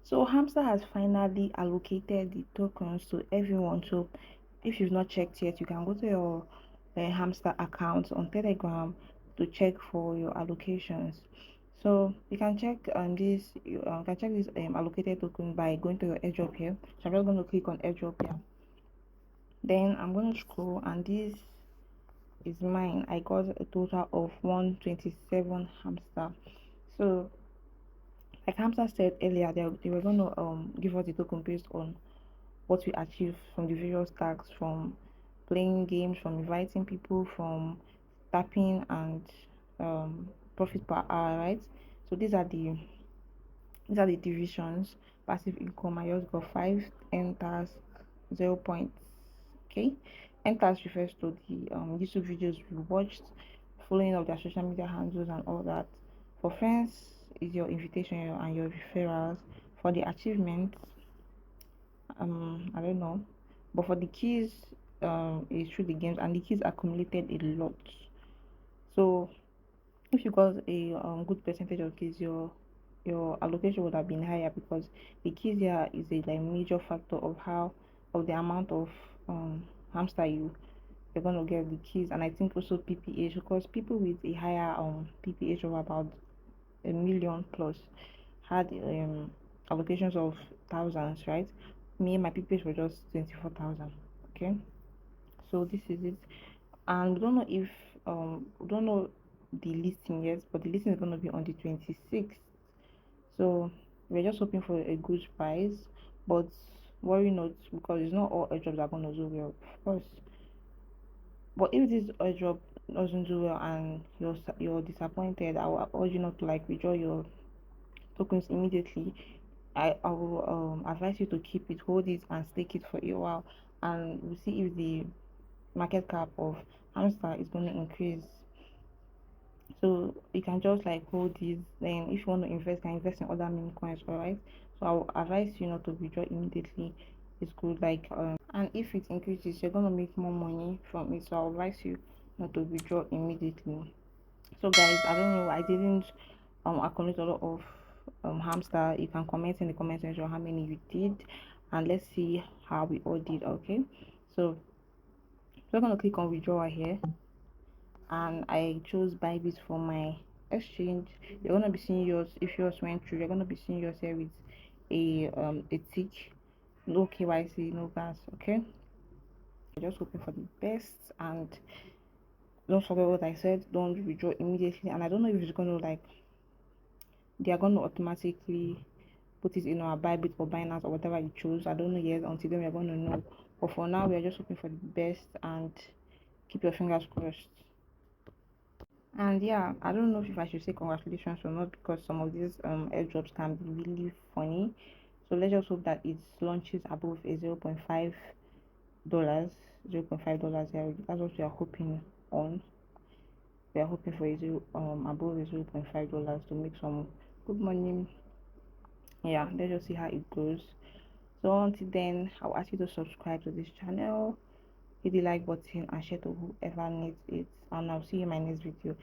So Hamster has finally allocated the tokens to everyone. So if you've not checked yet, you can go to your Hamster account on Telegram to check for your allocations. So you can check this. You can check this allocated token by going to your airdrop here. So I'm just going to click on airdrop here. Then I'm going to scroll, and this is mine. I got a total of 127 hamster. So like Hamster said earlier, they were going to give us the token based on what we achieve from the various tasks, from playing games, from inviting people, from tapping and profit per hour, right? So these are the divisions. Passive income, I just got 5 enters 0 points. Okay, enters refers to the YouTube videos we watched, following of their social media handles and all that. For friends is your invitation and your referrals. For the achievements, I don't know, but for the keys, it's through the games, and the keys accumulated a lot. So if you got a good percentage of keys, your allocation would have been higher, because the keys here is a like major factor of the amount of hamster you're gonna get the keys. And I think also pph, because people with a higher pph of about a million plus had allocations of thousands, right? Me and my pph were just 24,000. Okay, so this is it. And we don't know the listing yet, but the listing is going to be on the 26th. So we're just hoping for a good price, but worry not, because it's not all airdrops are going to do well, of course. But if this airdrop doesn't do well and you're disappointed, I will urge you not to like withdraw your tokens immediately. I will advise you to keep it, hold it, and stake it for a while, and we'll see if the market cap of hamster is going to increase. So you can just like hold this. Then if you want to invest, can invest in other meme coins, all right? So I'll advise you not to withdraw immediately. It's good, like and if it increases, you're gonna make more money from it. So I'll advise you not to withdraw immediately. So guys, I don't know, I didn't accumulate a lot of hamster. You can comment in the comment section how many you did, and let's see how we all did. Okay, so we're gonna click on withdrawal here, and I chose Bybit for my exchange. You're gonna be seeing yours. If yours went through, you're gonna be seeing yours here with a tick, no KYC, no gas. Okay, just hoping for the best, and don't forget what I said. Don't withdraw immediately. And I don't know if it's gonna like they are gonna automatically put it in our Bybit or Binance or whatever you choose. I don't know yet. Until then, we're gonna know. But for now, we are just hoping for the best, and keep your fingers crossed. And yeah, I don't know if I should say congratulations or not, because some of these airdrops can be really funny. So let's just hope that it launches above a $0.5. $0.5 here. That's what we are hoping on. We are hoping for a zero above a $0.5 to make some good money. Yeah, let's just see how it goes. So until then, I'll ask you to subscribe to this channel, hit the like button, and share to whoever needs it. And I'll see you in my next video.